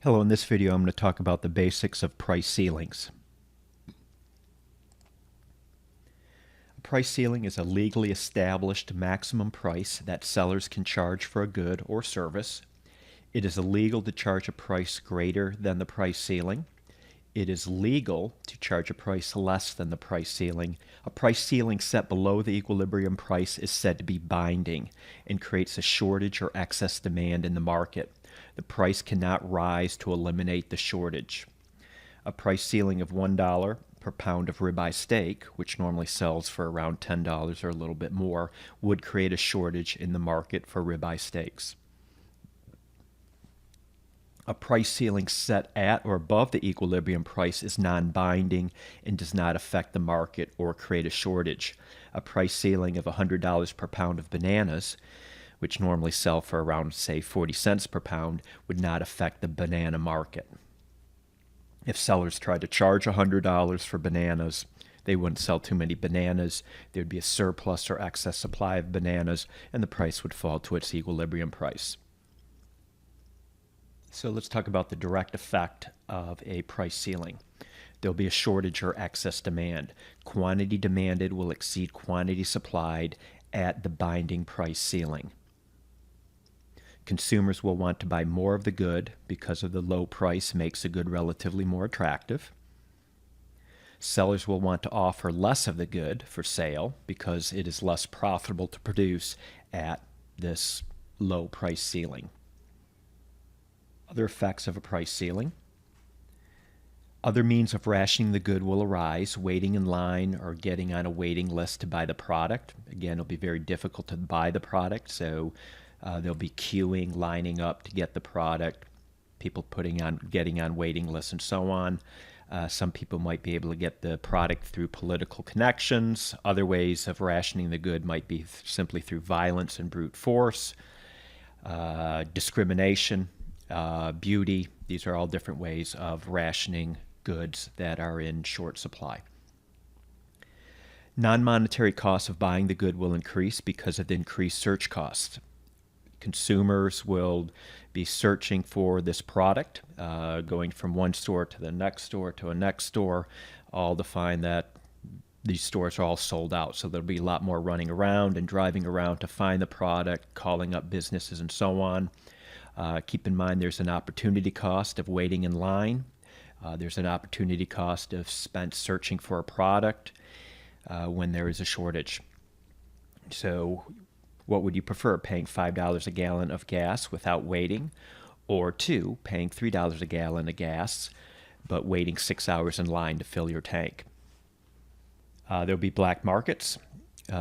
Hello, in this video I'm going to talk about the basics of price ceilings. A price ceiling is a legally established maximum price that sellers can charge for a good or service. It is illegal to charge a price greater than the price ceiling. It is legal to charge a price less than the price ceiling. A price ceiling set below the equilibrium price is said to be binding and creates a shortage or excess demand in the market. The price cannot rise to eliminate the shortage. A price ceiling of $1 per pound of ribeye steak, which normally sells for around $10 or a little bit more, would create a shortage in the market for ribeye steaks. A price ceiling set at or above the equilibrium price is non-binding and does not affect the market or create a shortage. A price ceiling of $100 per pound of bananas, which normally sell for around, say, 40 cents per pound, would not affect the banana market. If sellers tried to charge $100 for bananas, they wouldn't sell too many bananas. There would be a surplus or excess supply of bananas, and the price would fall to its equilibrium price. So let's talk about the direct effect of a price ceiling. There'll be a shortage or excess demand. Quantity demanded will exceed quantity supplied at the binding price ceiling. Consumers will want to buy more of the good because of the low price makes the good relatively more attractive. Sellers will want to offer less of the good for sale because it is less profitable to produce at this low price ceiling. Other effects of a price ceiling. Other means of rationing the good will arise, waiting in line or getting on a waiting list to buy the product. Again, it'll be very difficult to buy the product, so there'll be queuing, lining up to get the product, people getting on waiting lists and so on. Some people might be able to get the product through political connections. Other ways of rationing the good might be simply through violence and brute force, discrimination, beauty. These are all different ways of rationing goods that are in short supply. Non-monetary costs of buying the good will increase because of the increased search costs. Consumers will be searching for this product, going from one store to the next store to a next store, all to find that these stores are all sold out. So there'll be a lot more running around and driving around to find the product, calling up businesses and so on. Keep in mind there's an opportunity cost of waiting in line. There's an opportunity cost of spent searching for a product when there is a shortage. So what would you prefer, paying $5 a gallon of gas without waiting, or two, paying $3 a gallon of gas but waiting 6 hours in line to fill your tank? There'll be black markets.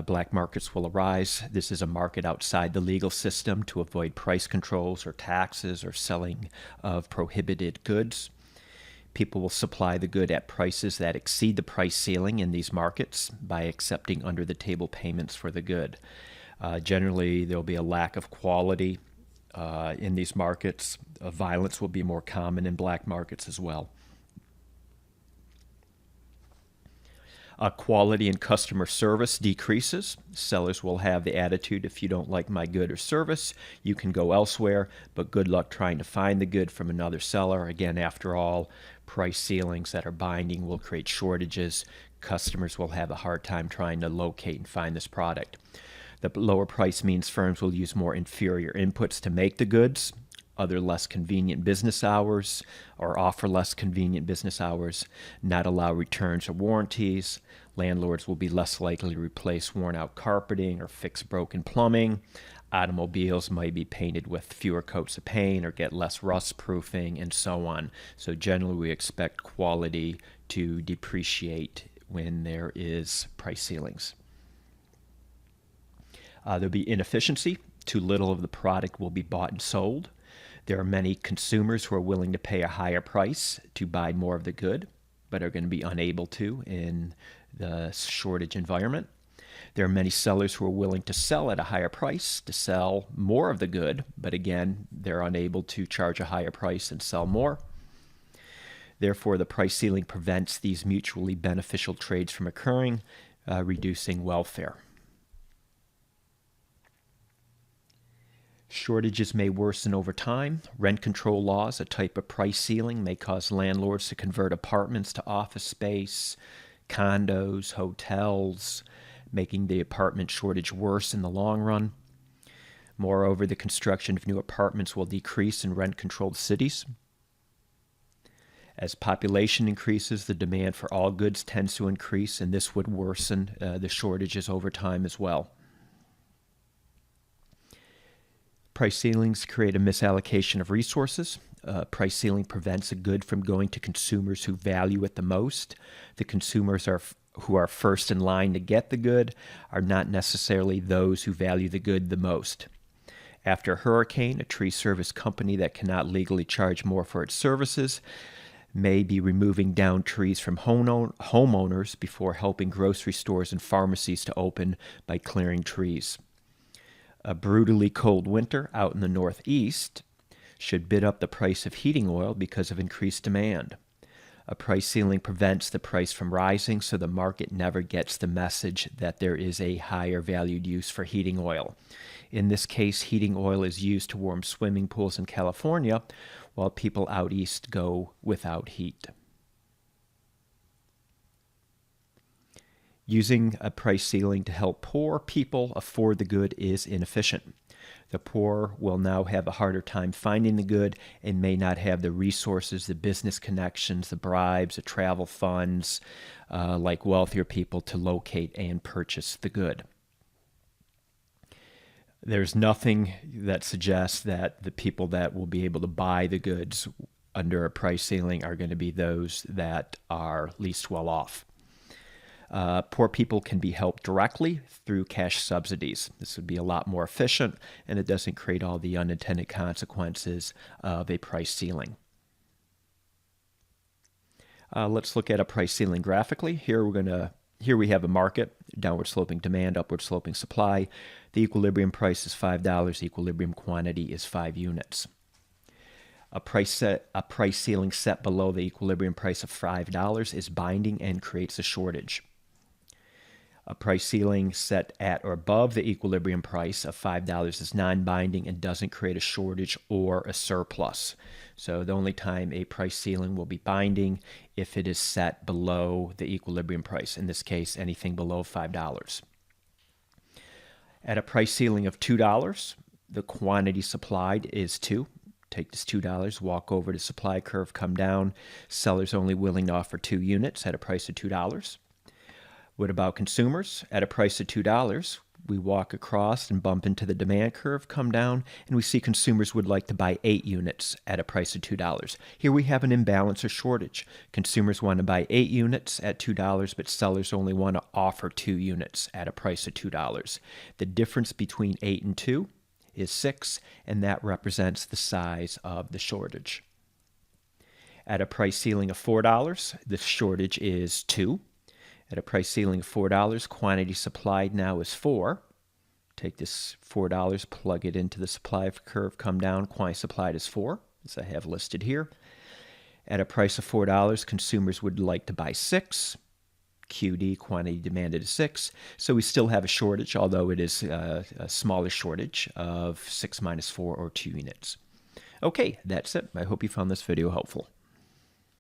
Black markets will arise. This is a market outside the legal system to avoid price controls or taxes or selling of prohibited goods. People will supply the good at prices that exceed the price ceiling in these markets by accepting under-the-table payments for the good. Generally, there'll be a lack of quality in these markets. Violence will be more common in black markets as well. Quality and customer service decreases. Sellers will have the attitude, if you don't like my good or service, you can go elsewhere, but good luck trying to find the good from another seller. Again, after all, price ceilings that are binding will create shortages. Customers will have a hard time trying to locate and find this product. The lower price means firms will use more inferior inputs to make the goods, other less convenient business hours, or offer less convenient business hours, not allow returns or warranties. Landlords will be less likely to replace worn-out carpeting or fix broken plumbing. Automobiles might be painted with fewer coats of paint or get less rust proofing and so on. So generally we expect quality to depreciate when there is price ceilings. There'll be inefficiency. Too little of the product will be bought and sold. There are many consumers who are willing to pay a higher price to buy more of the good, but are going to be unable to in the shortage environment. There are many sellers who are willing to sell at a higher price to sell more of the good, but again, they're unable to charge a higher price and sell more. Therefore, the price ceiling prevents these mutually beneficial trades from occurring, reducing welfare. Shortages may worsen over time. Rent control laws, a type of price ceiling, may cause landlords to convert apartments to office space, condos, hotels, making the apartment shortage worse in the long run. Moreover, the construction of new apartments will decrease in rent-controlled cities. As population increases, the demand for all goods tends to increase, and this would worsen the shortages over time as well. Price ceilings create a misallocation of resources. Price ceiling prevents a good from going to consumers who value it the most. The consumers who are first in line to get the good are not necessarily those who value the good the most. After a hurricane, a tree service company that cannot legally charge more for its services may be removing down trees from homeowners before helping grocery stores and pharmacies to open by clearing trees. A brutally cold winter out in the Northeast should bid up the price of heating oil because of increased demand. A price ceiling prevents the price from rising, so the market never gets the message that there is a higher valued use for heating oil. In this case, heating oil is used to warm swimming pools in California, while people out east go without heat. Using a price ceiling to help poor people afford the good is inefficient. The poor will now have a harder time finding the good and may not have the resources, the business connections, the bribes, the travel funds, like wealthier people to locate and purchase the good. There's nothing that suggests that the people that will be able to buy the goods under a price ceiling are going to be those that are least well off. Poor people can be helped directly through cash subsidies. This would be a lot more efficient, and it doesn't create all the unintended consequences of a price ceiling. Let's look at a price ceiling graphically. Here we have a market, downward sloping demand, upward sloping supply. The equilibrium price is $5. Equilibrium quantity is 5 units. A price ceiling set below the equilibrium price of $5 is binding and creates a shortage. A price ceiling set at or above the equilibrium price of $5 is non-binding and doesn't create a shortage or a surplus. So the only time a price ceiling will be binding if it is set below the equilibrium price, in this case, anything below $5. At a price ceiling of $2, the quantity supplied is 2. Take this $2, walk over to supply curve, come down. Seller's only willing to offer 2 units at a price of $2. What about consumers? At a price of $2, we walk across and bump into the demand curve, come down, and we see consumers would like to buy 8 units at a price of $2. Here we have an imbalance or shortage. Consumers want to buy 8 units at $2, but sellers only want to offer 2 units at a price of $2. The difference between 8 and 2 is 6, and that represents the size of the shortage. At a price ceiling of $4, the shortage is 2. At a price ceiling of $4, quantity supplied now is 4. Take this $4, plug it into the supply curve, come down, quantity supplied is 4, as I have listed here. At a price of $4, consumers would like to buy 6. QD, quantity demanded, is 6. So we still have a shortage, although it is a smaller shortage of 6 minus 4, or 2 units. Okay, that's it. I hope you found this video helpful.